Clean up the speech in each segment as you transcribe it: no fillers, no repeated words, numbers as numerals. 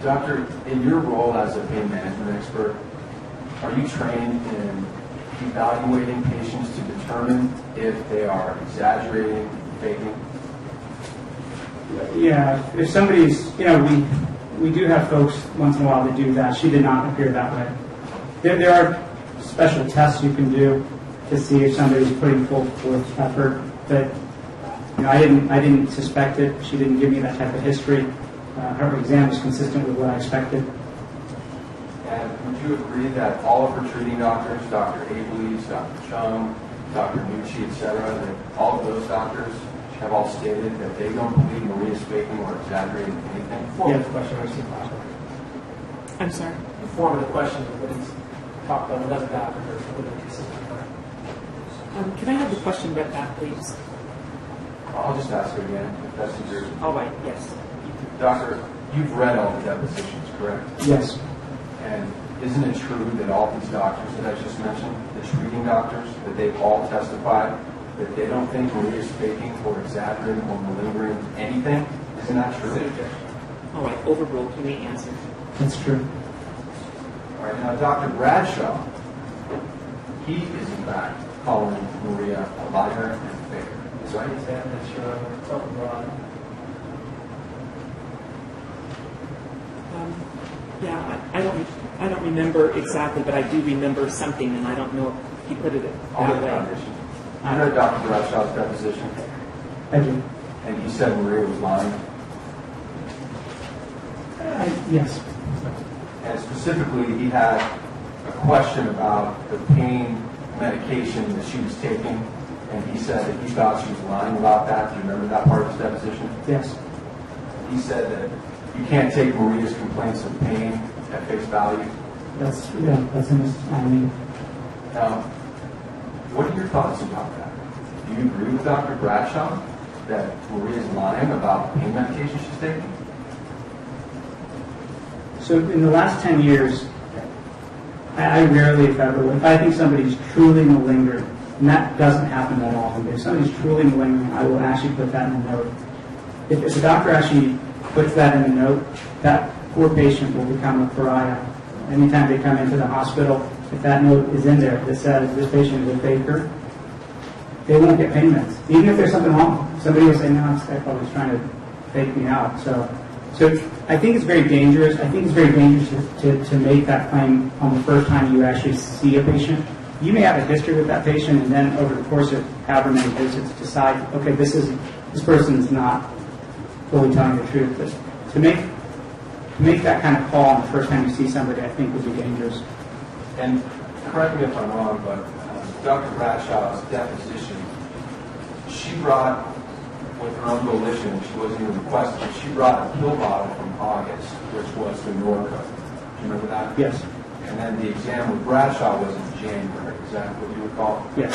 Doctor, in your role as a pain management expert, are you trained in evaluating patients to determine if they are exaggerating, faking? Yeah, if somebody's, we do have folks once in a while that do that. She did not appear that way. There are special tests you can do to see if somebody's putting full forth effort, but I didn't suspect it. She didn't give me that type of history. Her exam was consistent with what I expected. And would you agree that all of her treating doctors, Dr. Ableys, Dr. Chung, Dr. Nucci, etc., that all of those doctors have all stated that they don't believe Maria's faking or exaggerating anything? Yeah. The question was I'm sorry? the form of the question what he's talked about, what doesn't doctor or what is consistent. Can I have the question read back, please? I'll just ask her again, if that's easier. All right, yes. Doctor, you've read all the depositions, correct? Yes. And isn't it true that all these doctors that I just mentioned, the treating doctors, that they've all testified that they don't think Maria's faking or exaggerating or malingering anything? Isn't that true? All right, overruled. You may answer. That's true. All right, now Dr. Bradshaw, he is in fact calling Maria a liar and faker. Is that right? That's sure. Talking about. Yeah, I don't remember exactly, but I do remember something, and I don't know if he put it I'll that get the way. foundation. I read Dr. Bradshaw's deposition, I do. and he said Maria was lying. Yes. And specifically, he had a question about the pain medication that she was taking, and he said that he thought she was lying about that. Do you remember that part of his deposition? Yes. He said that you can't take Maria's complaints of pain at face value. That's in his, Now, what are your thoughts about that? Do you agree with Dr. Bradshaw that Maria's lying about the pain medication she's taking? So in the last 10 years, I rarely, if ever, if I think somebody's truly malingering, and that doesn't happen that often, but if somebody's truly malingering, I will actually put that in the note. If the doctor actually puts that in the note, that poor patient will become a pariah. Anytime they come into the hospital, if that note is in there that says this patient is a faker, they won't get pain meds. Even if there's something wrong, somebody will say, no, this guy probably was trying to fake me out. So I think it's very dangerous. I think it's very dangerous to make that claim on the first time you actually see a patient. You may have a history with that patient, and then over the course of however many visits, decide, okay, this person is not fully telling the truth. But to make that kind of call on the first time you see somebody, I think would be dangerous. And correct me if I'm wrong, but Dr. Bradshaw's deposition, she brought, with her own volition, she wasn't even requested, but she brought a pill bottle from August, which was the Norco. Do you remember that? Yes. And then the exam with Bradshaw was in January. Is that what you recall? Yes.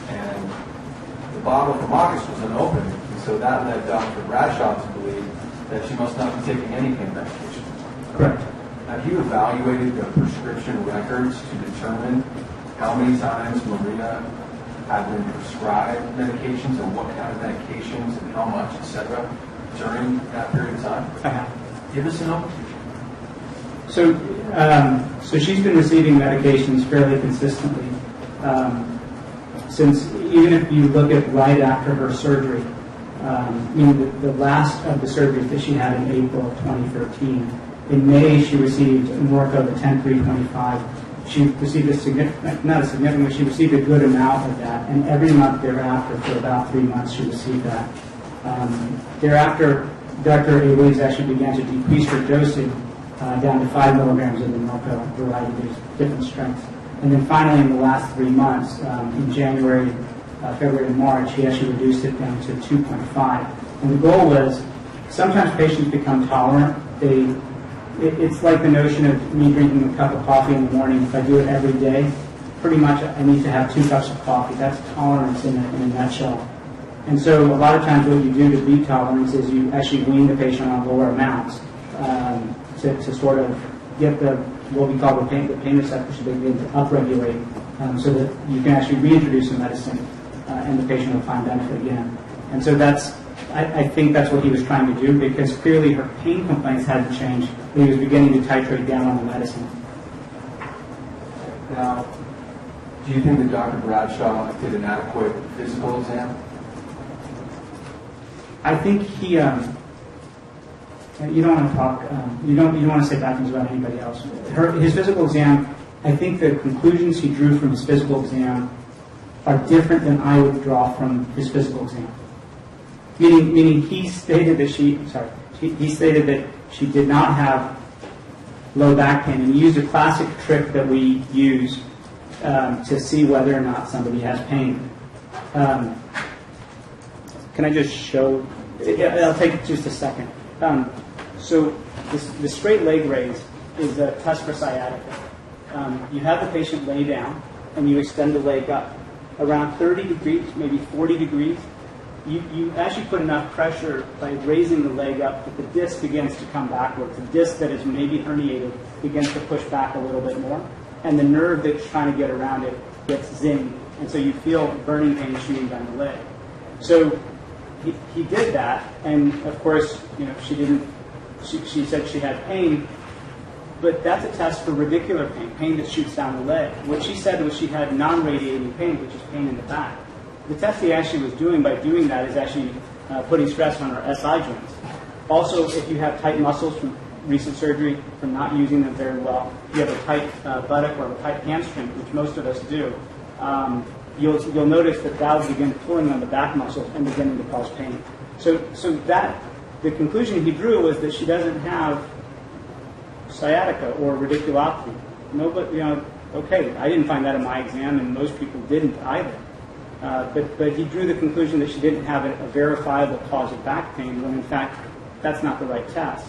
And the bottle from August was unopened, and so that led Dr. Bradshaw to believe that she must not be taking any pain medication. Correct. Have you evaluated the prescription records to determine how many times Maria had been prescribed medications and what kind of medications and how much, etc., during that period of time? I have. Give us an overview. So she's been receiving medications fairly consistently since, even if you look at right after her surgery, the last of the surgeries that she had in April of 2013. In May, she received Norco, the 10-325. She received she received a good amount of that, and every month thereafter, for about 3 months, she received that. Thereafter, Dr. Ableys actually began to decrease her dosing down to 5 milligrams of the Norco, a variety of different strengths. And then finally, in the last 3 months, in January, February, and March, he actually reduced it down to 2.5. And the goal was, sometimes patients become tolerant. It's like the notion of me drinking a cup of coffee in the morning. If I do it every day, pretty much I need to have 2 cups of coffee. That's tolerance in a nutshell. And so a lot of times what you do to beat tolerance is you actually wean the patient on lower amounts to sort of get what we call the pain receptors to begin to upregulate so that you can actually reintroduce the medicine and the patient will find benefit again. And so that's I think that's what he was trying to do, because clearly her pain complaints hadn't changed. He was beginning to titrate down on the medicine. Now, do you think that Dr. Bradshaw did an adequate physical exam? I think he. You don't want to talk. You don't want to say bad things about anybody else. His physical exam. I think the conclusions he drew from his physical exam are different than I would draw from his physical exam. Meaning he stated that he stated that she did not have low back pain, and he used a classic trick that we use to see whether or not somebody has pain. Can I just show? I'll take just a second. So the straight leg raise is a test for sciatica. You have the patient lay down, and you extend the leg up around 30 degrees, maybe 40 degrees. You actually put enough pressure by raising the leg up that the disc begins to come backwards. The disc that is maybe herniated begins to push back a little bit more, and the nerve that's trying to get around it gets zinged, and so you feel burning pain shooting down the leg. So he did that, and of course, she didn't. She said she had pain, but that's a test for radicular pain that shoots down the leg. What she said was she had non-radiating pain, which is pain in the back. The test he actually was doing by doing that is actually putting stress on our SI joints. Also, if you have tight muscles from recent surgery, from not using them very well, you have a tight buttock or a tight hamstring, which most of us do, you'll notice that will begin pulling on the back muscles and beginning to cause pain. So that the conclusion he drew was that she doesn't have sciatica or radiculopathy. Nobody, okay, I didn't find that in my exam, and most people didn't either. But he drew the conclusion that she didn't have a verifiable cause of back pain, when in fact that's not the right test.